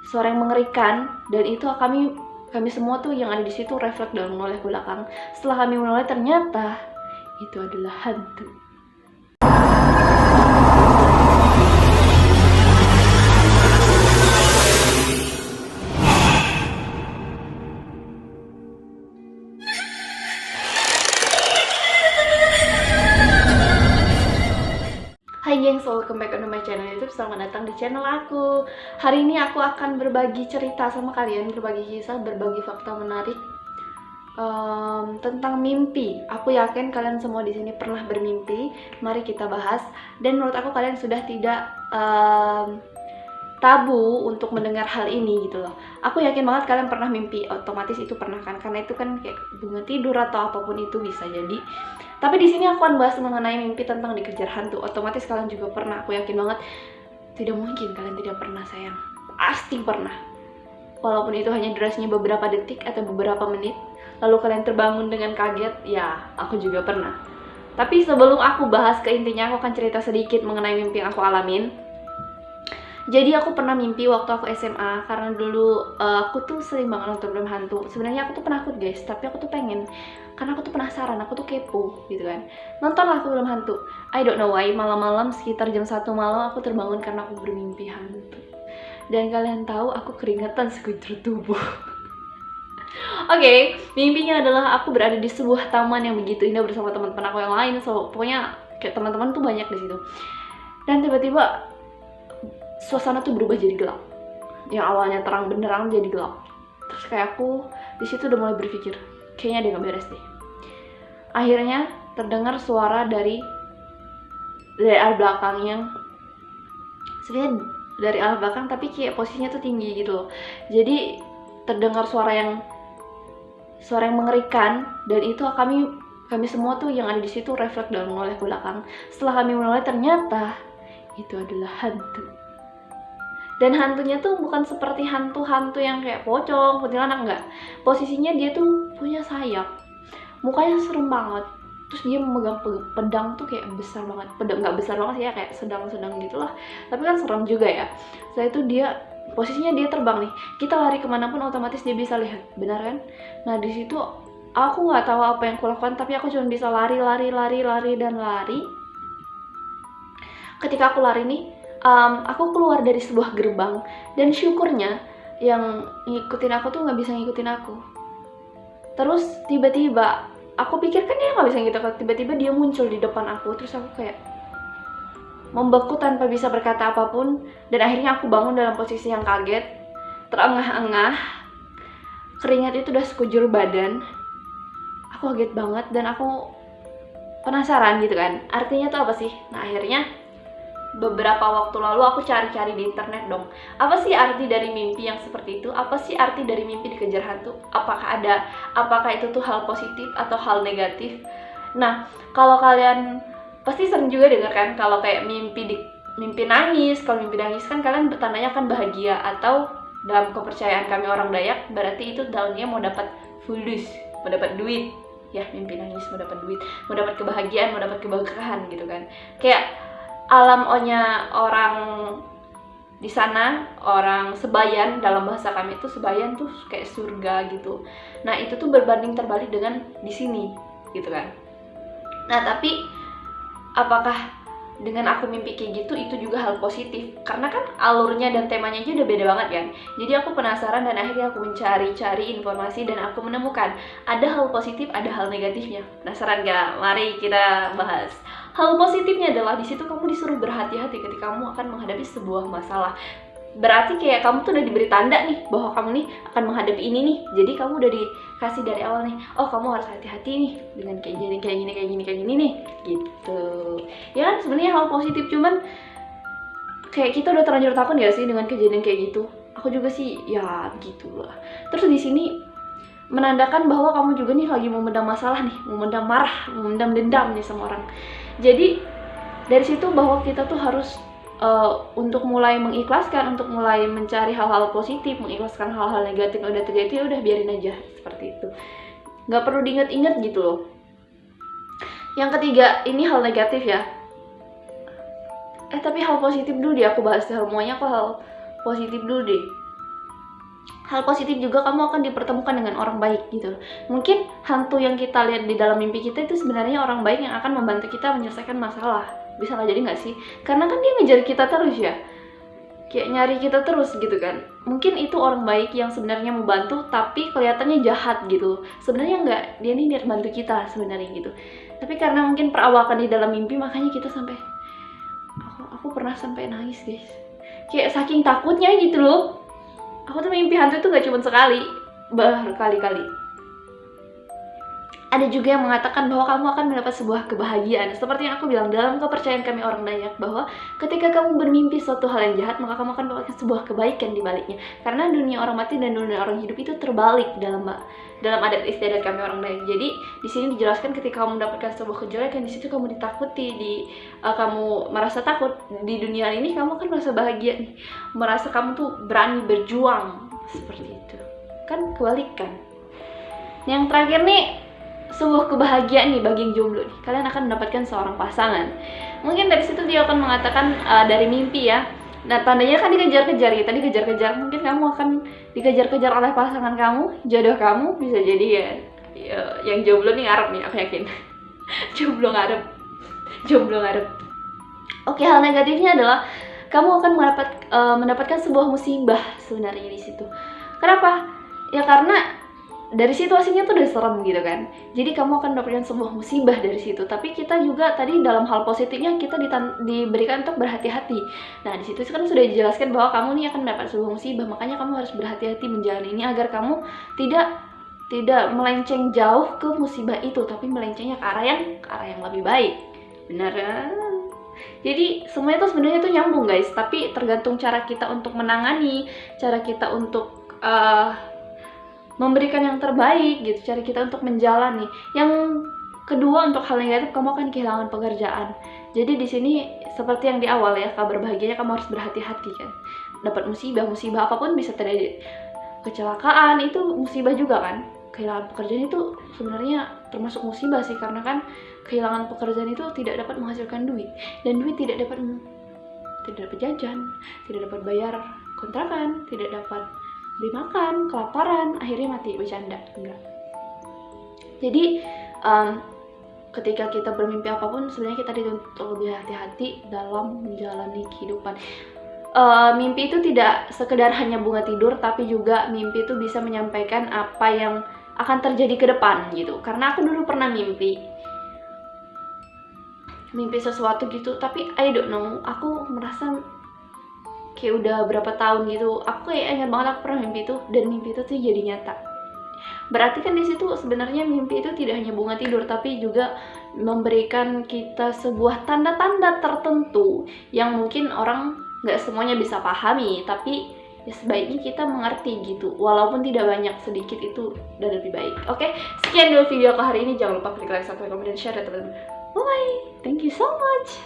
suara yang mengerikan, dan itu kami semua tuh yang ada di situ refleks dan menoleh ke belakang. Setelah kami menoleh, ternyata itu adalah hantu. Hai gengs, welcome back on my channel YouTube. Selamat datang di channel aku. Hari ini aku akan berbagi cerita sama kalian, berbagi kisah, berbagi fakta menarik tentang mimpi. Aku yakin kalian semua di sini pernah bermimpi. Mari kita bahas. Dan menurut aku kalian sudah tidak tabu untuk mendengar hal ini gitu loh. Aku yakin banget kalian pernah mimpi, otomatis itu pernah kan, karena itu kan kayak bunga tidur atau apapun itu bisa jadi. Tapi di sini aku akan bahas mengenai mimpi tentang dikejar hantu. Otomatis kalian juga pernah, aku yakin banget. Tidak mungkin kalian tidak pernah, sayang. Pasti pernah. Walaupun itu hanya durasinya beberapa detik atau beberapa menit, lalu kalian terbangun dengan kaget, ya aku juga pernah. Tapi sebelum aku bahas ke intinya, aku akan cerita sedikit mengenai mimpi yang aku alamin. Jadi aku pernah mimpi waktu aku SMA, karena dulu aku tuh sering banget nonton film hantu. Sebenarnya aku tuh penakut guys, tapi aku tuh pengen, karena aku tuh penasaran, aku tuh kepo gitu kan. Nontonlah aku film hantu. I don't know why, malam-malam sekitar jam 1 malam aku terbangun karena aku bermimpi hantu. Dan kalian tahu aku keringetan sekujur tubuh. Oke, mimpinya adalah aku berada di sebuah taman yang begitu indah bersama teman-teman aku yang lain. So, pokoknya kayak teman-teman tuh banyak di situ. Dan tiba-tiba suasana tuh berubah jadi gelap. Yang awalnya terang benderang jadi gelap. Terus kayak aku di situ udah mulai berpikir, kayaknya ada yang gak beres deh. Akhirnya terdengar suara dari arah belakang yang sebenarnya dari arah belakang tapi kayak posisinya tuh tinggi gitu loh. Jadi terdengar suara yang mengerikan, dan itu kami semua tuh yang ada di situ refleks dan menoleh ke belakang. Setelah kami menoleh, ternyata itu adalah hantu. Dan hantunya tuh bukan seperti hantu-hantu yang kayak pocong, kuntilanak, enggak. Posisinya dia tuh punya sayap. Mukanya serem banget. Terus dia memegang pedang tuh kayak besar banget. Pedang nggak besar banget sih ya, kayak sedang-sedang gitulah. Tapi kan serem juga ya. Setelah itu posisinya dia terbang nih. Kita lari kemanapun otomatis dia bisa lihat, benar kan? Nah di situ aku nggak tahu apa yang kulakukan, tapi aku cuma bisa lari dan lari. Ketika aku lari nih, aku keluar dari sebuah gerbang, dan syukurnya yang ngikutin aku tuh nggak bisa ngikutin aku. Terus tiba-tiba aku pikir kan dia nggak bisa ngikutin aku, tiba-tiba dia muncul di depan aku. Terus aku kayak membeku tanpa bisa berkata apapun, dan akhirnya aku bangun dalam posisi yang kaget, terengah-engah, keringat itu udah sekujur badan. Aku kaget banget dan aku penasaran gitu kan, artinya tuh apa sih. Nah akhirnya beberapa waktu lalu aku cari-cari di internet dong, apa sih arti dari mimpi yang seperti itu, apa sih arti dari mimpi dikejar hantu, apakah itu tuh hal positif atau hal negatif. Nah kalau kalian pasti sering juga dengar kan, kalau kayak mimpi nangis. Kalau mimpi nangis kan kalian bertandanya kan bahagia, atau dalam kepercayaan kami orang Dayak berarti itu tahunnya mau dapat fulus, mau dapat duit ya. Mimpi nangis mau dapat duit, mau dapat kebahagiaan, mau dapat keberkahan gitu kan. Kayak alam O-nya orang di sana, orang Sebayan, dalam bahasa kami itu Sebayan tuh kayak surga gitu. Nah itu tuh berbanding terbalik dengan di sini gitu kan. Nah tapi apakah dengan aku mimpi kayak gitu itu juga hal positif? Karena kan alurnya dan temanya aja udah beda banget kan. Jadi aku penasaran dan akhirnya aku mencari-cari informasi dan aku menemukan ada hal positif, ada hal negatifnya. Penasaran gak? Mari kita bahas. Hal positifnya adalah di situ kamu disuruh berhati-hati ketika kamu akan menghadapi sebuah masalah. Berarti kayak kamu tuh udah diberi tanda nih bahwa kamu nih akan menghadapi ini nih. Jadi kamu udah dikasih dari awal nih, oh kamu harus hati-hati nih dengan kayak gini nih gitu. Ya kan sebenarnya hal positif, cuman kayak kita udah terlanjur takut gak sih dengan kejadian kayak gitu. Aku juga sih ya gitulah. Terus di sini menandakan bahwa kamu juga nih lagi memendam masalah nih, memendam marah, memendam dendam nih sama orang. Jadi dari situ bahwa kita tuh harus untuk mulai mengikhlaskan, untuk mulai mencari hal-hal positif, mengikhlaskan hal-hal negatif yang udah terjadi, udah biarin aja seperti itu. Nggak perlu diinget-inget gitu loh. Yang ketiga, ini hal negatif ya. Tapi hal positif dulu deh aku bahas. Semuanya aku hal positif dulu deh. hal positif juga, kamu akan dipertemukan dengan orang baik gitu. Mungkin hantu yang kita lihat di dalam mimpi kita itu sebenarnya orang baik yang akan membantu kita menyelesaikan masalah. Bisa nggak jadi nggak sih? Karena kan dia ngejar kita terus ya, kayak nyari kita terus gitu kan. Mungkin itu orang baik yang sebenarnya mau bantu tapi kelihatannya jahat gitu. Sebenarnya nggak, dia nih niat bantu kita sebenarnya gitu. Tapi karena mungkin perawakan di dalam mimpi, makanya kita sampai aku pernah sampai nangis guys. Kayak saking takutnya gitu loh. Aku tuh mimpi hantu itu gak cuma sekali, berkali-kali. Ada juga yang mengatakan bahwa kamu akan mendapat sebuah kebahagiaan. Seperti yang aku bilang, dalam kepercayaan kami orang Dayak, bahwa ketika kamu bermimpi suatu hal yang jahat, maka kamu akan mendapatkan sebuah kebaikan di baliknya. Karena dunia orang mati dan dunia orang hidup itu terbalik dalam adat istiadat kami orang Dayak. Jadi di sini dijelaskan ketika kamu mendapatkan sebuah kejelekan, di situ kamu ditakuti, kamu merasa takut. Di dunia ini kamu kan merasa bahagia nih, merasa kamu tuh berani berjuang, seperti itu. Kan kebalikan. Yang terakhir nih, sebuah kebahagiaan nih bagi yang jomblo nih. Kalian akan mendapatkan seorang pasangan. Mungkin dari situ dia akan mengatakan dari mimpi ya. Nah, tandanya kan dikejar-kejar ya. Tadi kejar-kejar, mungkin kamu akan dikejar-kejar oleh pasangan kamu, jodoh kamu. Bisa jadi ya, yang jomblo nih ngarep nih, aku yakin. Jomblo ngarep. Oke, hal negatifnya adalah kamu akan mendapatkan sebuah musibah sebenarnya di situ. Kenapa? Ya karena dari situasinya tuh udah serem gitu kan. Jadi kamu akan mendapatkan sebuah musibah dari situ. Tapi kita juga tadi dalam hal positifnya kita diberikan untuk berhati-hati. Nah, di situ kan sudah dijelaskan bahwa kamu nih akan mendapat sebuah musibah. Makanya kamu harus berhati-hati menjalani ini agar kamu tidak melenceng jauh ke musibah itu, tapi melencengnya ke arah yang lebih baik. Benar kan? Jadi semuanya tuh sebenarnya tuh nyambung guys, tapi tergantung cara kita untuk menangani, cara kita untuk memberikan yang terbaik gitu, cara kita untuk menjalani. Yang kedua, untuk hal negatif, kamu akan kehilangan pekerjaan. Jadi di sini seperti yang di awal ya, kabar bahagianya kamu harus berhati-hati kan. Dapat musibah apapun bisa terjadi. Kecelakaan itu musibah juga kan. Kehilangan pekerjaan itu sebenarnya termasuk musibah sih, karena kan kehilangan pekerjaan itu tidak dapat menghasilkan duit, dan duit tidak dapat jajan, tidak dapat bayar kontrakan, tidak dapat beli makan, kelaparan, akhirnya mati. Bercanda, enggak. Jadi ketika kita bermimpi apapun, sebenarnya kita dituntut lebih hati-hati dalam menjalani kehidupan. Mimpi itu tidak sekedar hanya bunga tidur, tapi juga mimpi itu bisa menyampaikan apa yang akan terjadi ke depan gitu. Karena aku dulu pernah mimpi sesuatu gitu, tapi I don't know, aku merasa kayak udah berapa tahun gitu, aku kayak ingat banget aku pernah mimpi itu, dan mimpi itu tuh jadi nyata. Berarti kan di situ sebenarnya mimpi itu tidak hanya bunga tidur, tapi juga memberikan kita sebuah tanda-tanda tertentu yang mungkin orang nggak semuanya bisa pahami, tapi ya sebaiknya kita mengerti gitu, walaupun tidak banyak, sedikit itu udah lebih baik. Oke, sekian dulu video aku hari ini. Jangan lupa klik like, subscribe, komen, dan share ya teman-teman. Bye, thank you so much.